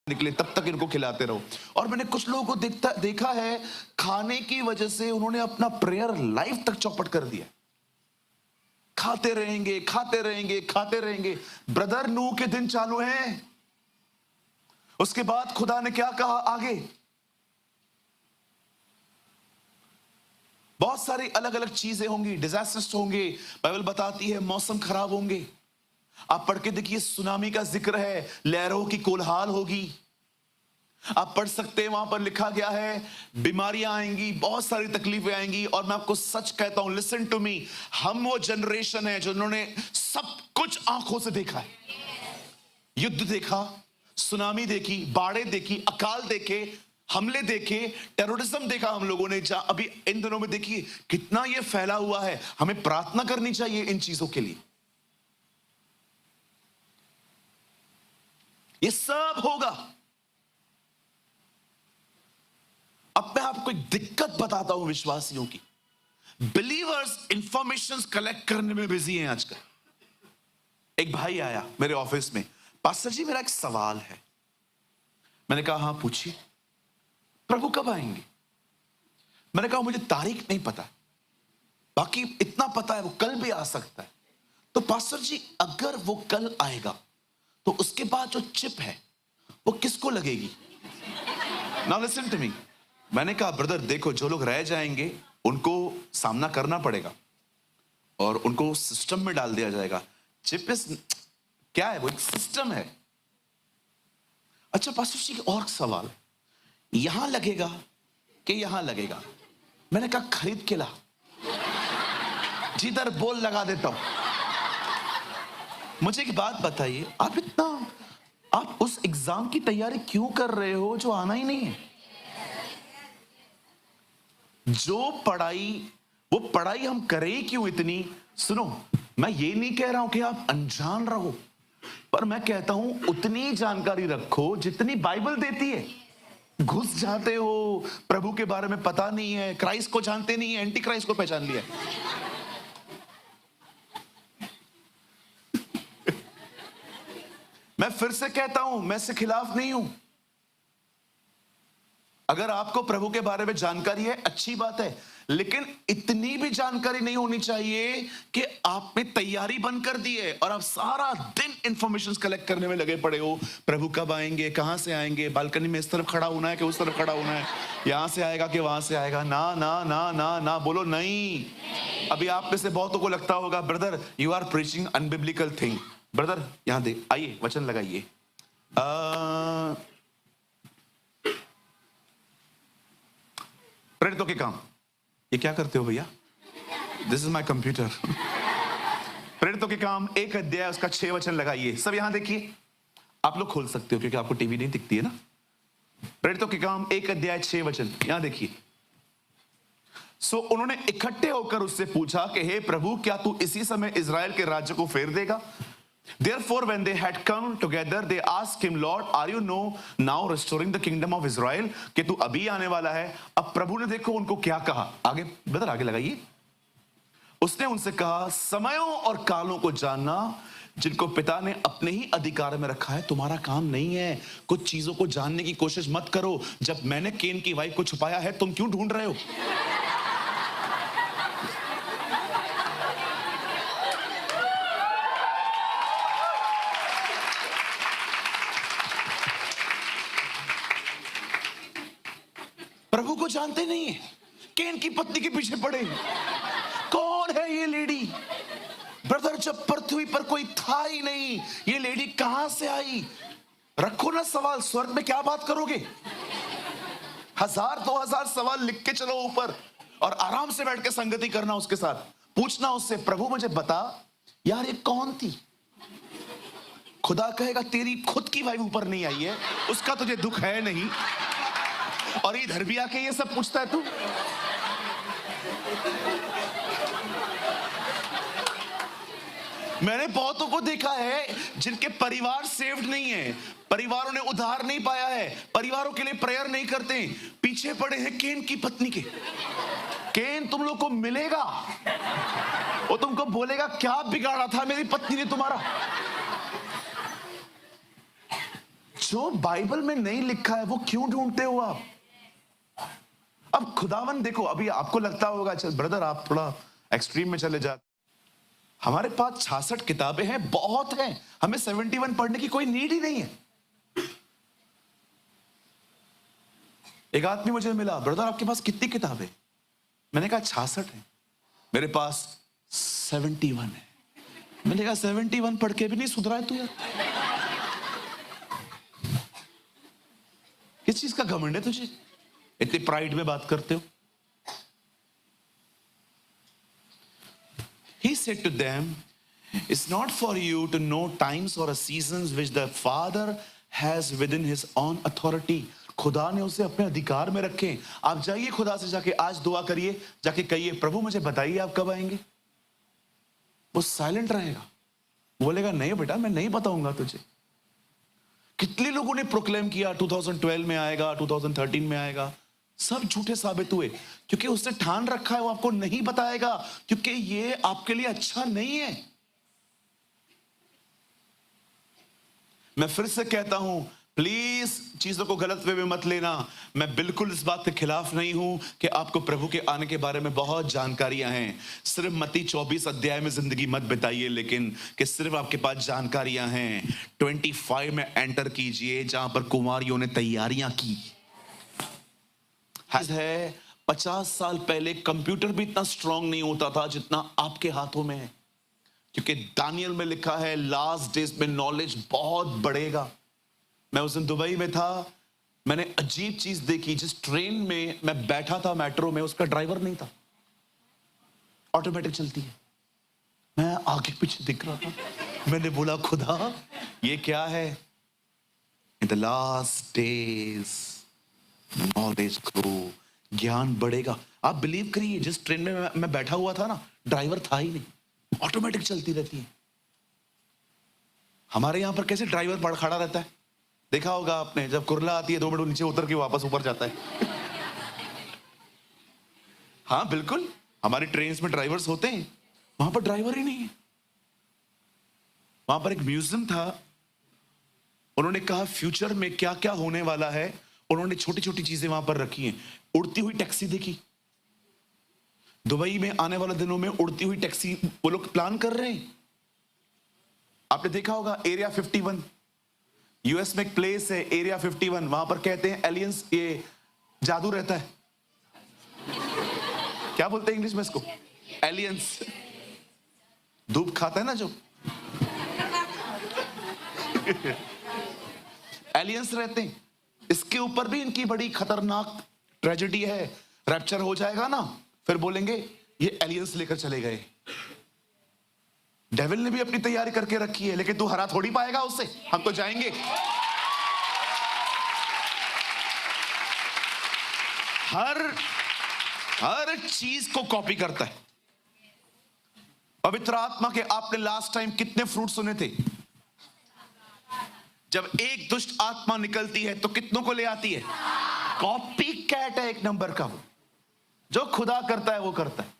निकले तब तक इनको खिलाते रहो। और मैंने कुछ लोगों को देखा है, खाने की वजह से उन्होंने अपना प्रेयर लाइफ तक चौपट कर दिया। खाते रहेंगे खाते रहेंगे खाते रहेंगे। ब्रदर, नूह के दिन चालू हैं। उसके बाद खुदा ने क्या कहा आगे? बहुत सारी अलग अलग चीजें होंगी, डिजास्टर्स होंगे। बाइबल बताती है मौसम खराब होंगे। आप पढ़ के देखिए, सुनामी का जिक्र है, लहरों की कोलाहल होगी। आप पढ़ सकते हैं, वहां पर लिखा गया है बीमारियां आएंगी, बहुत सारी तकलीफें आएंगी। और मैं आपको सच कहता हूं, लिसन टू मी, हम वो जनरेशन है जिन्होंने सब कुछ आंखों से देखा है। युद्ध देखा, सुनामी देखी, बाढ़ें देखी, अकाल देखे, हमले देखे, टेररिज्म देखा हम लोगों ने। अभी इन दिनों में देखिए कितना ये फैला हुआ है। हमें प्रार्थना करनी चाहिए इन चीजों के लिए। ये सब होगा। अब मैं आपको एक दिक्कत बताता हूं विश्वासियों की। बिलीवर्स इंफॉर्मेशन कलेक्ट करने में बिजी हैं आजकल। एक भाई आया मेरे ऑफिस में, पास्टर जी मेरा एक सवाल है। मैंने कहा हाँ पूछिए। प्रभु कब आएंगे? मैंने कहा मुझे तारीख नहीं पता, बाकी इतना पता है वो कल भी आ सकता है। तो पास्टर जी अगर वो कल आएगा तो उसके बाद जो चिप है वो किसको लगेगी? Now listen to me. मैंने कहा ब्रदर देखो, जो लोग रह जाएंगे उनको सामना करना पड़ेगा और उनको सिस्टम में डाल दिया जाएगा। चिप क्या है? वो एक सिस्टम है। अच्छा पास्टर जी और सवाल, यहां लगेगा कि यहां लगेगा? मैंने कहा खरीद के ला, जिधर बोल लगा देता हूं। मुझे एक बात बताइए, आप उस एग्जाम की तैयारी क्यों कर रहे हो जो आना ही नहीं है? जो पढ़ाई, वो पढ़ाई हम करें क्यों इतनी? सुनो, मैं ये नहीं कह रहा हूं कि आप अनजान रहो, पर मैं कहता हूं उतनी जानकारी रखो जितनी बाइबल देती है। घुस जाते हो, प्रभु के बारे में पता नहीं है, क्राइस्ट को जानते नहीं है, एंटी क्राइस्ट को पहचान लिया। मैं फिर से कहता हूं, मैं इसके खिलाफ नहीं हूं। अगर आपको प्रभु के बारे में जानकारी है अच्छी बात है, लेकिन इतनी भी जानकारी नहीं होनी चाहिए कि आपने तैयारी बंद कर दी है और आप सारा दिन इंफॉर्मेशन कलेक्ट करने में लगे पड़े हो। प्रभु कब आएंगे, कहां से आएंगे, बालकनी में इस तरफ खड़ा होना है कि उस तरफ खड़ा होना है, यहां से आएगा कि वहां से आएगा? ना ना ना ना ना, बोलो नहीं। अभी आप में से बहुतों को लगता होगा brother you are preaching unbiblical thing. Brother यहां दे, आइए वचन लगाइए। प्रेरितों के काम, ये क्या करते हो भैया? This is my computer. प्रेरितों के काम 1 अध्याय उसका 6 वचन लगाइए। सब यहां देखिए, आप लोग खोल सकते हो क्योंकि आपको टीवी नहीं दिखती है ना। प्रेरितों के काम 1 अध्याय 6 वचन यहां देखिए। सो उन्होंने इकट्ठे होकर उससे पूछा कि हे प्रभु, क्या तू इसी समय इजराइल के राज्य को फेर देगा? Therefore, when they had come together, they asked him, Lord, are you now restoring the kingdom of Israel? कि तू अभी आने वाला है। अब प्रभु ने देखो उनको क्या कहा। आगे ब्रदर आगे लगाइए। उसने उनसे कहा, समयों और कालों को जानना जिनको पिता ने अपने ही अधिकार में रखा है तुम्हारा काम नहीं है। कुछ चीजों को जानने की कोशिश मत करो। जब मैंने केन की वाइफ को छुपाया है, तुम क्यों ढूंढ रहे हो? प्रभु को जानते नहीं है, केन की पत्नी के पीछे पड़े। कौन है ये लेडी? ब्रदर जब पृथ्वी पर कोई था ही नहीं, ये लेडी कहां से आई? रखो ना सवाल, स्वर्ग में क्या बात करोगे? 1000 2000 सवाल लिख के चलो ऊपर और आराम से बैठ के संगति करना उसके साथ। पूछना उससे, प्रभु मुझे बता यार ये कौन थी? खुदा कहेगा तेरी खुद की वाइफ ऊपर नहीं आई है, उसका तुझे दुख है नहीं, और इधर भी आके ये सब पूछता है तू। मैंने बहुतों को देखा है जिनके परिवार सेव्ड नहीं है, परिवारों ने उद्धार नहीं पाया है, परिवारों के लिए प्रेयर नहीं करते, पीछे पड़े हैं केन की पत्नी के। केन तुम लोग को मिलेगा, वो तुमको बोलेगा क्या बिगाड़ा था मेरी पत्नी ने तुम्हारा। जो बाइबल में नहीं लिखा है वो क्यों ढूंढते हो आप? अब खुदावन देखो, अभी आपको लगता होगा चल ब्रदर आप थोड़ा एक्सट्रीम में चले जाते, हमारे पास 66 किताबें हैं, बहुत हैं, हमें 71 पढ़ने की कोई नीड ही नहीं है। एक आदमी मुझे मिला, ब्रदर आपके पास कितनी किताबें? मैंने कहा 66 है। मेरे पास 71 है। मैंने कहा 71 पढ़ के भी नहीं सुधरा है तू यार? किस चीज का घमंड है तुझे? इतनी प्राइड में बात करते हो। He said to them, it's not for you to know times or seasons which the Father has within his own authority. खुदा ने उसे अपने अधिकार में रखे। आप जाइए खुदा से जाके आज दुआ करिए, जाके कहिए प्रभु मुझे बताइए आप कब आएंगे। वो साइलेंट रहेगा, बोलेगा नहीं बेटा मैं नहीं बताऊंगा तुझे। कितने लोगों ने प्रोक्लेम किया 2012 में आएगा, 2013 में आएगा, सब झूठे साबित हुए, क्योंकि उसने ठान रखा है वो आपको नहीं बताएगा, क्योंकि ये आपके लिए अच्छा नहीं है। मैं फिर से कहता हूं, प्लीज चीजों को गलत वे में मत लेना। मैं बिल्कुल इस बात के खिलाफ नहीं हूं कि आपको प्रभु के आने के बारे में बहुत जानकारियां हैं। सिर्फ मत्ती 24 अध्याय में जिंदगी मत बिताइए, लेकिन कि सिर्फ आपके पास जानकारियां हैं। 25 में एंटर कीजिए जहां पर कुमारियों ने तैयारियां की है। 50 साल पहले कंप्यूटर भी इतना स्ट्रांग नहीं होता था जितना आपके हाथों में है, क्योंकि दानियल में लिखा है लास्ट डेज में नॉलेज बहुत बढ़ेगा। मैं उस दिन दुबई में था, मैंने अजीब चीज देखी। जिस ट्रेन में मैं बैठा था मेट्रो में, उसका ड्राइवर नहीं था, ऑटोमेटिक चलती है। मैं आगे पीछे दिख रहा था, मैंने बोला खुदा ये क्या है? In the last days knowledge grow, ज्ञान बढ़ेगा। आप बिलीव करिए, जिस ट्रेन में मैं बैठा हुआ था ना, ड्राइवर था ही नहीं, ऑटोमेटिक चलती रहती है। हमारे यहां पर कैसे ड्राइवर खड़ा रहता है, देखा होगा आपने, जब कुरला आती है 2 मिनट नीचे उतर के वापस ऊपर जाता है। हाँ बिल्कुल, हमारी ट्रेन में ड्राइवर्स होते हैं, वहां पर ड्राइवर ही नहीं है। वहां पर एक म्यूजियम था, उन्होंने कहा फ्यूचर में क्या क्या होने वाला है, उन्होंने छोटी छोटी चीजें वहां पर रखी हैं। उड़ती हुई टैक्सी देखी, दुबई में आने वाले दिनों में उड़ती हुई टैक्सी वो लोग प्लान कर रहे हैं। आपने देखा होगा एरिया 51, यूएस में एक प्लेस है एरिया 51, वहां पर कहते हैं एलियंस, ये जादू रहता है। क्या बोलते हैं इंग्लिश में इसको? एलियंस। धूप खाता है ना जो एलियंस रहते हैं। इसके ऊपर भी इनकी बड़ी खतरनाक ट्रेजेडी है। रैप्चर हो जाएगा ना, फिर बोलेंगे ये एलियंस लेकर चले गए। डेविल ने भी अपनी तैयारी करके रखी है, लेकिन तू हरा थोड़ी पाएगा उससे, हम तो जाएंगे। हर चीज को कॉपी करता है। पवित्र आत्मा के आपने लास्ट टाइम कितने फ्रूट सुने थे? जब एक दुष्ट आत्मा निकलती है तो कितनों को ले आती है? कॉपी कैट है एक नंबर का। वो जो खुदा करता है वो करता है।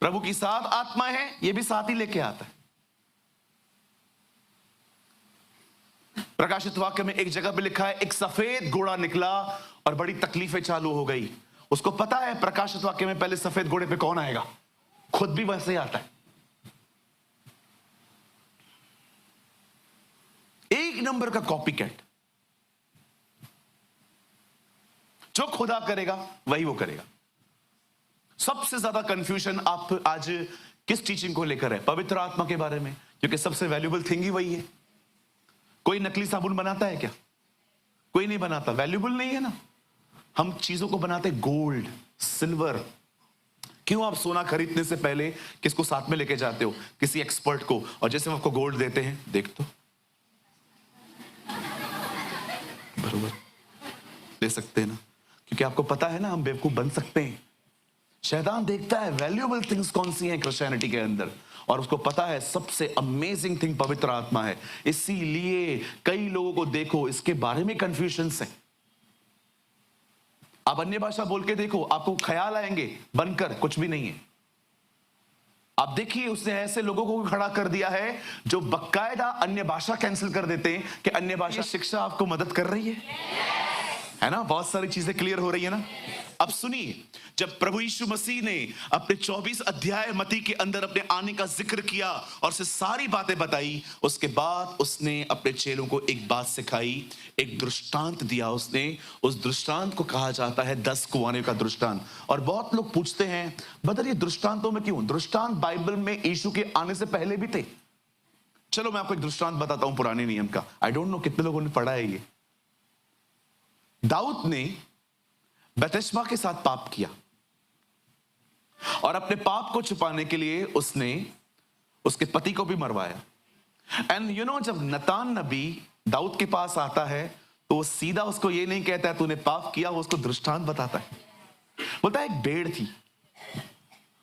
प्रभु की 7 आत्मा है, ये भी 7 ही लेके आता है। प्रकाशित वाक्य में एक जगह पे लिखा है, एक सफेद घोड़ा निकला और बड़ी तकलीफें चालू हो गई। उसको पता है प्रकाशित वाक्य में पहले सफेद घोड़े पे कौन आएगा, खुद भी वैसे ही आता है। एक नंबर का कॉपी कैट। जो खुदा करेगा वही वो करेगा। सबसे ज्यादा कंफ्यूजन आप आज किस टीचिंग को लेकर है? पवित्र आत्मा के बारे में, क्योंकि सबसे वैल्यूएबल थिंग ही वही है। कोई नकली साबुन बनाता है क्या? कोई नहीं बनाता, वैल्यूएबल नहीं है ना। हम चीजों को बनाते गोल्ड, सिल्वर। क्यों आप सोना खरीदने से पहले किसको साथ में लेके जाते हो? किसी एक्सपर्ट को, और जैसे वो आपको गोल्ड देते हैं, देख तो बरोबर ले सकते हैं ना, क्योंकि आपको पता है ना हम बेवकूफ बन सकते हैं। शैतान देखता है वैल्यूएबल थिंग्स कौन सी हैं क्रिश्चियनिटी के अंदर, और उसको पता है सबसे अमेजिंग थिंग पवित्र आत्मा है। इसीलिए कई लोगों को देखो इसके बारे में कंफ्यूजन्स है। आप अन्य भाषा बोल के देखो, आपको ख्याल आएंगे बनकर कुछ भी नहीं है। आप देखिए उसने ऐसे लोगों को खड़ा कर दिया है जो बकायदा अन्य भाषा कैंसिल कर देते हैं कि अन्य भाषा शिक्षा आपको मदद कर रही है ना। बहुत सारी चीजें क्लियर हो रही है ना। अब सुनिए, जब प्रभु यीशु मसीह ने अपने 24 अध्याय मत्ती के अंदर अपने आने का जिक्र किया और से सारी बातें बताई, उसके बाद उसने अपने चेलों को एक बात सिखाई, एक दृष्टांत दिया उसने। उस दृष्टांत को कहा जाता है 10 कुआंों का दृष्टांत। और बहुत लोग पूछते हैं बदर ये दृष्टांतों में क्यों? दृष्टांत बाइबल में यीशु के आने से पहले भी थे। चलो मैं आपको एक दृष्टांत बताता हूं पुराने नियम का। आई डोंट नो कितने लोगों ने पढ़ा है ये। दाऊद ने बतशबा के साथ पाप किया और अपने पाप को छुपाने के लिए उसने उसके पति को भी मरवाया। एंड यू नो, जब नतान नबी दाऊद के पास आता है तो सीधा उसको ये नहीं कहता है तूने पाप किया, वो उसको दृष्टांत बताता है। बोलता है एक भेड़ थी,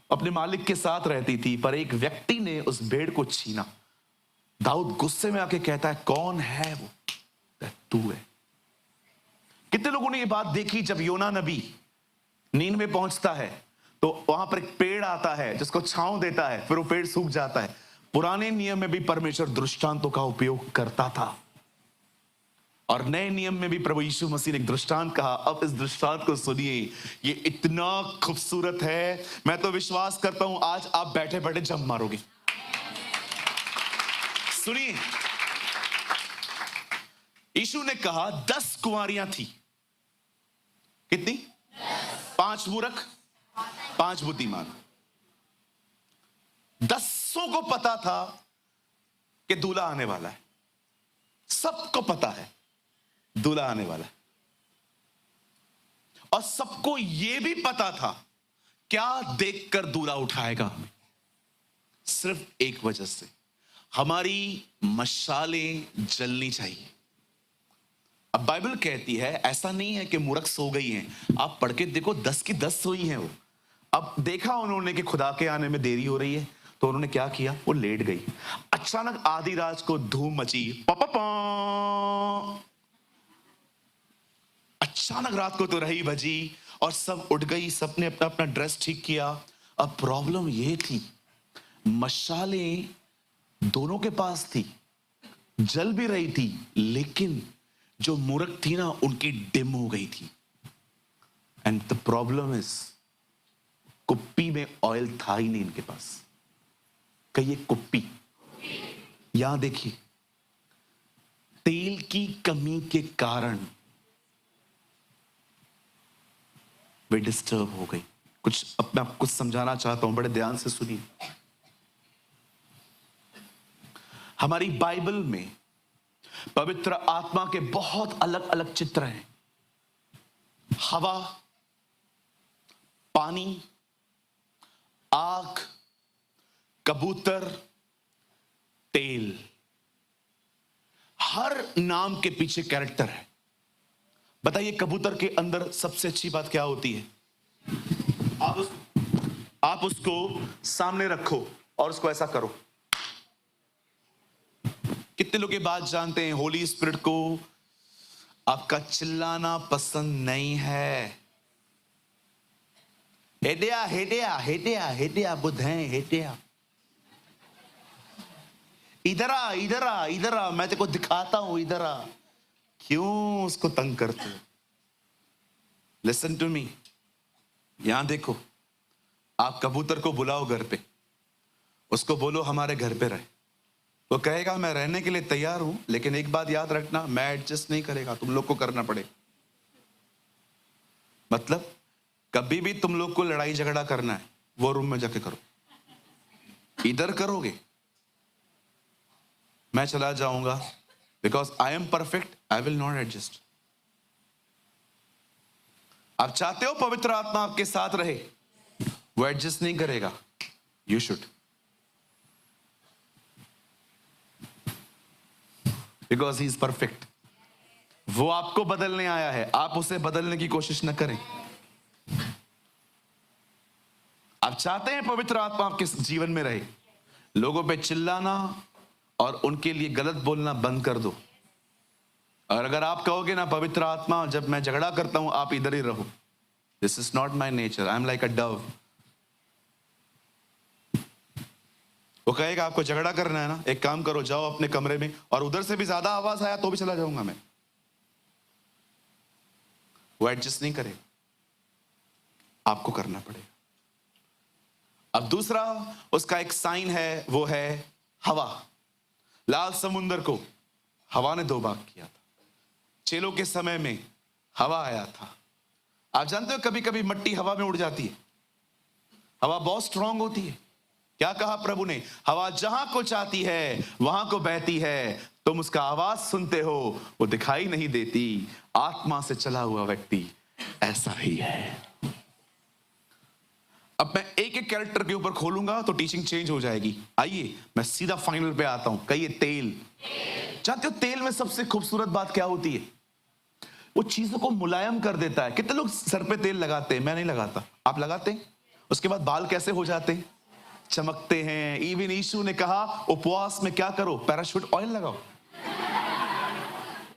अपने मालिक के साथ रहती थी, पर एक व्यक्ति ने उस भेड़ को छीना। दाऊद गुस्से में आके कहता है कौन है वो? तू है। कितने लोगों ने ये बात देखी? जब योना नबी नींद में पहुंचता है तो वहां पर एक पेड़ आता है जिसको छांव देता है, फिर वो पेड़ सूख जाता है। पुराने नियम में भी परमेश्वर दृष्टांतों का उपयोग करता था और नए नियम में भी प्रभु यीशु मसीह ने एक दृष्टांत कहा। अब इस दृष्टांत को सुनिए, ये इतना खूबसूरत है, मैं तो विश्वास करता हूं आज आप बैठे बैठे जंप मारोगे। सुनिए, यीशु ने कहा 10 कुंवारियां थी। कितनी? 5 मूर्ख, 5 बुद्धिमान। 10 को पता था कि दूल्हा आने वाला है, सबको पता है दूल्हा आने वाला है, और सबको यह भी पता था क्या देखकर दूल्हा उठाएगा हमें। सिर्फ एक वजह से, हमारी मशालें जलनी चाहिए। अब बाइबल कहती है ऐसा नहीं है कि मूर्ख सो गई हैं। आप पढ़ के देखो 10 की 10 सोई हैं वो। अब देखा उन्होंने कि खुदा के आने में देरी हो रही है तो उन्होंने क्या किया? वो लेट गई। अचानक आधी रात को धूम मची, पपपा। अचानक रात को तो रही बजी और सब उठ गई, सबने अपना अपना ड्रेस ठीक किया। अब प्रॉब्लम ये थी, मशालें दोनों के पास थी, जल भी रही थी, लेकिन जो मूर्ख थी ना उनकी डिम हो गई थी। एंड द प्रॉब्लम इज, कुप्पी में ऑयल था ही नहीं इनके पास। कहिए कुप्पी। यहां देखिए, तेल की कमी के कारण वे डिस्टर्ब हो गई। कुछ अपना कुछ समझाना चाहता हूं, बड़े ध्यान से सुनिए। हमारी बाइबल में पवित्र आत्मा के बहुत अलग अलग चित्र हैं। हवा, पानी, आग, कबूतर, तेल, हर नाम के पीछे कैरेक्टर है। बताइए कबूतर के अंदर सबसे अच्छी बात क्या होती है? आप उसको सामने रखो और उसको ऐसा करो। कितने लोग ये बात जानते हैं? होली स्पिरिट को आपका चिल्लाना पसंद नहीं है। हेडिया हेडिया हेडिया हेडिया बुधाएं हेडिया, इधर आ इधर आ इधर आ, मैं तेरे को दिखाता हूं, इधर आ। क्यों उसको तंग करते हो? लिसन टू मी, यहां देखो, आप कबूतर को बुलाओ घर पे, उसको बोलो हमारे घर पे रहे, वो कहेगा मैं रहने के लिए तैयार हूं, लेकिन एक बात याद रखना, मैं एडजस्ट नहीं करेगा, तुम लोग को करना पड़े। मतलब कभी भी तुम लोग को लड़ाई झगड़ा करना है, वो रूम में जाके करो। इधर करोगे मैं चला जाऊंगा, because I am perfect, I will not adjust. आप चाहते हो पवित्र आत्मा आपके साथ रहे, वो एडजस्ट नहीं करेगा। You should, because he is perfect. वो आपको बदलने आया है, आप उसे बदलने की कोशिश न करें। आप चाहते हैं पवित्र आत्मा आपके जीवन में रहे, लोगों पे चिल्लाना और उनके लिए गलत बोलना बंद कर दो। और अगर आप कहोगे ना पवित्र आत्मा जब मैं झगड़ा करता हूं आप इधर ही रहो, this is not my nature, I am like a Dove. वो कहेगा आपको झगड़ा करना है ना, एक काम करो, जाओ अपने कमरे में, और उधर से भी ज्यादा आवाज आया तो भी चला जाऊंगा मैं। वो एडजस्ट नहीं करेगा, आपको करना पड़ेगा। अब दूसरा उसका एक साइन है, वो है हवा। लाल समुंदर को हवा ने 2 भाग किया था। चेलों के समय में हवा आया था। आप जानते हो कभी कभी मट्टी हवा में उड़ जाती है, हवा बहुत स्ट्रांग होती है। क्या कहा प्रभु ने? हवा जहां को चाहती है वहां को बहती है, तुम उसका आवाज सुनते हो, वो दिखाई नहीं देती। आत्मा से चला हुआ व्यक्ति ऐसा ही है। अब मैं एक एक कैरेक्टर के ऊपर खोलूंगा तो टीचिंग चेंज हो जाएगी। आइए मैं सीधा फाइनल पे आता हूं। कहिए तेल। जानते हो तेल में सबसे खूबसूरत बात क्या होती है? वो चीजों को मुलायम कर देता है। कितने लोग सर पे तेल लगाते हैं? मैं नहीं लगाता, आप लगाते हैं? उसके बाद बाल कैसे हो जाते हैं? चमकते हैं। इवन यीशु ने कहा उपवास में क्या करो? पैराशूट ऑयल लगाओ।